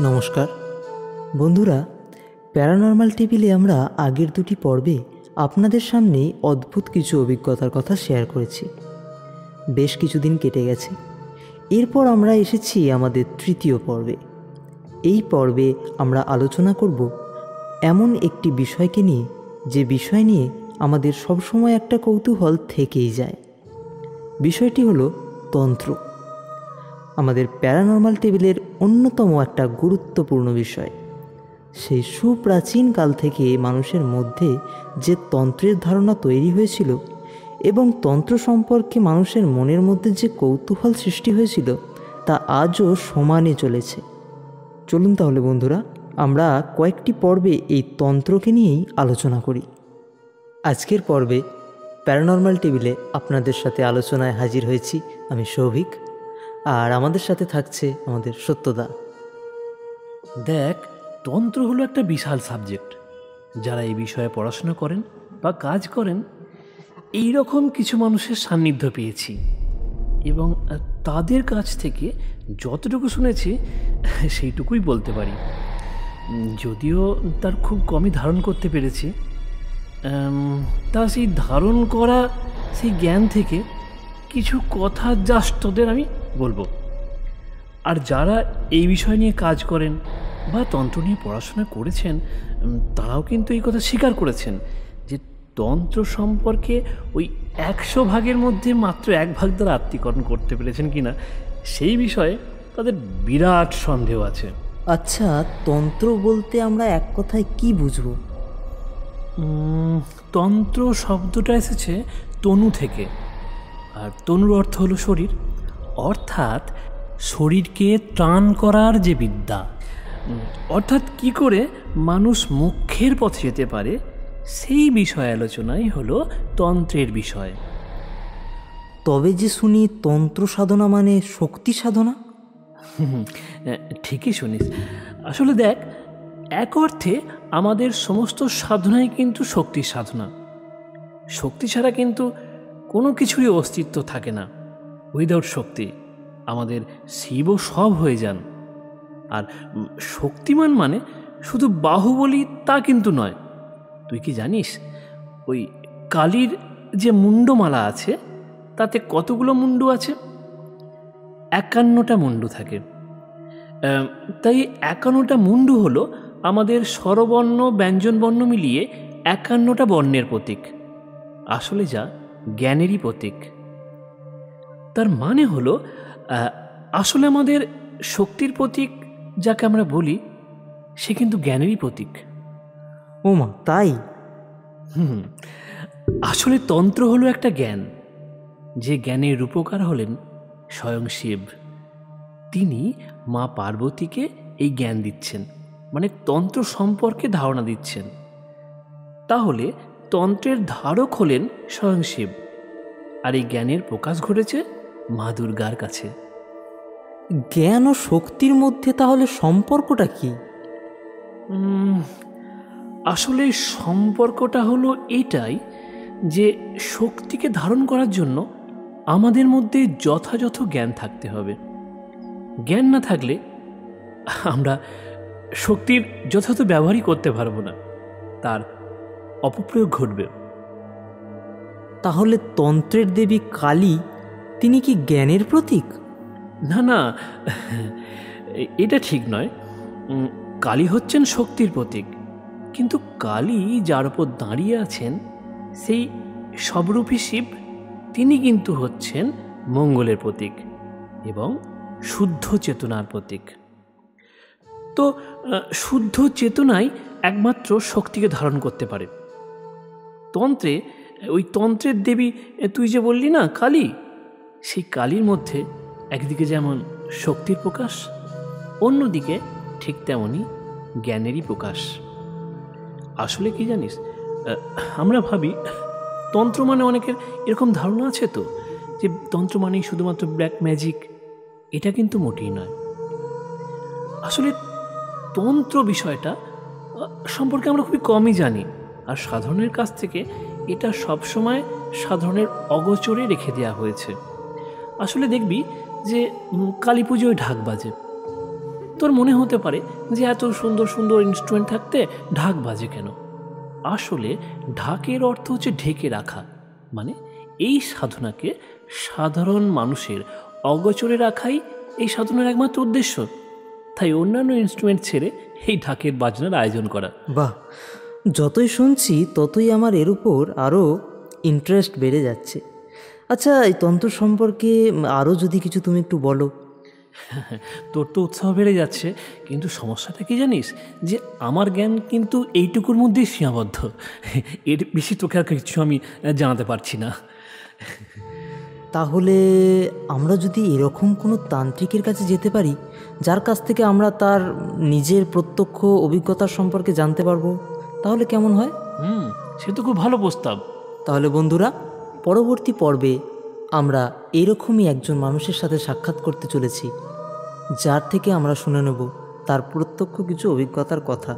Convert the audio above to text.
নমস্কার বন্ধুরা, প্যারানর্মাল টেবিলে আমরা আগের দুটি পর্বে আপনাদের সামনে অদ্ভুত কিছু অভিজ্ঞতার কথা শেয়ার করেছি। বেশ কিছুদিন কেটে গেছে, এরপর আমরা এসেছি আমাদের তৃতীয় পর্বে। এই পর্বে আমরা আলোচনা করব এমন একটি বিষয়কে নিয়ে, যে বিষয় নিয়ে আমাদের সবসময় একটা কৌতূহল থেকেই যায়। বিষয়টি হলো তন্ত্র। আমাদের প্যারানর্মাল টেবিলের অন্যতম একটা গুরুত্বপূর্ণ বিষয়। সেই সুপ্রাচীন কাল থেকে মানুষের মধ্যে যে তন্ত্রের ধারণা তৈরি হয়েছিল এবং তন্ত্র সম্পর্কে মানুষের মনের মধ্যে যে কৌতূহল সৃষ্টি হয়েছিল, তা আজও সমানে চলেছে। চলুন তাহলে বন্ধুরা, আমরা কয়েকটি পর্বে এই তন্ত্রকে নিয়েই আলোচনা করি। আজকের পর্বে প্যারানর্মাল টেবিলে আপনাদের সাথে আলোচনায় হাজির হয়েছি আমি সৌভিক, আর আমাদের সাথে থাকছে আমাদের সত্যদা। দেখ, তন্ত্র হলো একটা বিশাল সাবজেক্ট। যারা এই বিষয়ে পড়াশোনা করেন বা কাজ করেন, এই রকম কিছু মানুষের সান্নিধ্য পেয়েছি এবং তাদের কাছ থেকে যতটুকু শুনেছি সেইটুকুই বলতে পারি। যদিও তার খুব কমই ধারণ করতে পেরেছি, তা সেই ধারণ করা সেই জ্ঞান থেকে কিছু কথা জাস্ট তোদের আমি বলবো। আর যারা এই বিষয় নিয়ে কাজ করেন বা তন্ত্র নিয়ে পড়াশোনা করেছেন, তারাও কিন্তু এই কথা স্বীকার করেছেন যে তন্ত্র সম্পর্কে ওই 100 ভাগের মধ্যে মাত্র 1 ভাগ দ্বারা আত্মীকরণ করতে পেরেছেন কিনা সেই বিষয়ে তাদের বিরাট সন্দেহ আছে। আচ্ছা, তন্ত্র বলতে আমরা এক কথায় কি বুঝব? তন্ত্র শব্দটা এসেছে তনু থেকে, আর তনুর অর্থ হলো শরীর, অর্থাৎ শরীরকে ত্রাণ করার যে বিদ্যা। অর্থাৎ কি করে মানুষ মোক্ষের পথে যেতে পারে সেই বিষয় আলোচনাই হলো তন্ত্রের বিষয়। তবে যে শুনি তন্ত্র সাধনা মানে শক্তি সাধনা। ঠিকই শুনিস। আসলে দেখ, এক অর্থে আমাদের সমস্ত সাধনাই কিন্তু শক্তির সাধনা। শক্তি ছাড়া কিন্তু কোনো কিছুরই অস্তিত্ব থাকে না। উইদাউট শক্তি আমাদের শিবও সব হয়ে যান। আর শক্তিমান মানে শুধু বাহুবলী তা কিন্তু নয়। তুই কি জানিস ওই কালীর যে মুন্ডমালা আছে তাতে কতগুলো মুন্ডু আছে? 51টা মুন্ডু থাকে। তাই 51টা মুন্ডু হলো আমাদের স্বরবর্ণ ব্যঞ্জনবর্ণ মিলিয়ে 51টা বর্ণের প্রতীক। আসলে যা জ্ঞানেরই প্রতীক। তার মানে হলো আসলে আমাদের শক্তির প্রতীক যাকে আমরা বলি, সে কিন্তু জ্ঞানেরই প্রতীক। ও মা, তাই? আসলে তন্ত্র হলো একটা জ্ঞান, যে জ্ঞানের রূপকার হলেন স্বয়ং শিব। তিনি মা পার্বতীকে এই জ্ঞান দিচ্ছেন, মানে তন্ত্র সম্পর্কে ধারণা দিচ্ছেন। তাহলে তন্ত্রের ধারক হলেন স্বয়ং শিব, আর এই জ্ঞানের প্রকাশ ঘটেছে মা দুর্গার কাছে। জ্ঞান ও শক্তির মধ্যে তাহলে সম্পর্কটা কি? আসলে সম্পর্কটা হলো এটাই যে শক্তিকে ধারণ করার জন্য আমাদের মধ্যে যথাযথ জ্ঞান থাকতে হবে। জ্ঞান না থাকলে আমরা শক্তির যথাযথ ব্যবহারই করতে পারবো না, তার অপপ্রয়োগ ঘটবে। তাহলে তন্ত্রের দেবী কালী, তিনি কি জ্ঞানের প্রতীক? না না, এটা ঠিক নয়। কালী হচ্ছেন শক্তির প্রতীক, কিন্তু কালী যার উপর দাঁড়িয়ে আছেন সেই সবরূপী শিব, তিনি কিন্তু হচ্ছেন মঙ্গলের প্রতীক এবং শুদ্ধ চেতনার প্রতীক। তো শুদ্ধ চেতনাই একমাত্র শক্তিকে ধারণ করতে পারে। তন্ত্রে ওই তন্ত্রের দেবী তুই যে বললি না কালী, সেই কালীর মধ্যে একদিকে যেমন শক্তির প্রকাশ, অন্যদিকে ঠিক তেমনই জ্ঞানেরই প্রকাশ। আসলে কি জানিস, আমরা ভাবি তন্ত্র মানে, অনেকের এরকম ধারণা আছে তো যে তন্ত্র মানেই শুধুমাত্র ব্ল্যাক ম্যাজিক। এটা কিন্তু মোটেই নয়। আসলে তন্ত্র বিষয়টা সম্পর্কে আমরা খুবই কমই জানি, আর সাধারণের কাছ থেকে এটা সবসময় সাধারণের অগোচরে রেখে দেওয়া হয়েছে। আসলে দেখবি যে কালী পুজোয় ঢাক বাজে। তোর মনে হতে পারে যে এত সুন্দর সুন্দর ইনস্ট্রুমেন্ট থাকতে ঢাক বাজে কেন? আসলে ঢাকের অর্থ হচ্ছে ঢেকে রাখা, মানে এই সাধনাকে সাধারণ মানুষের অগোচরে রাখাই এই সাধনার একমাত্র উদ্দেশ্য। তাই অন্যান্য ইনস্ট্রুমেন্ট ছেড়ে এই ঢাকের বাজনার আয়োজন করা। বাহ, যতই শুনছি ততই আমার এর উপর আরও ইন্টারেস্ট বেড়ে যাচ্ছে। আচ্ছা, এই তন্ত্র সম্পর্কে আরও যদি কিছু তুমি একটু বলো। তোর তো উৎসাহ বেড়ে যাচ্ছে, কিন্তু সমস্যাটা কি জানিস, যে আমার জ্ঞান কিন্তু এইটুকুর মধ্যেই সীমাবদ্ধ। এর বেশি তোকে আর কিছু আমি জানাতে পারছি না। তাহলে আমরা যদি এরকম কোনো তান্ত্রিকের কাছে যেতে পারি, যার কাছ থেকে আমরা তার নিজের প্রত্যক্ষ অভিজ্ঞতার সম্পর্কে জানতে পারবো, তাহলে কেমন হয়? সে তো খুব ভালো প্রস্তাব। তাহলে বন্ধুরা, পরবর্তী পর্বে আমরা এরকমই একজন মানুষের সাথে সাক্ষাৎ করতে চলেছি, যার থেকে আমরা শুনে নেব তার প্রত্যক্ষ কিছু অভিজ্ঞতার কথা।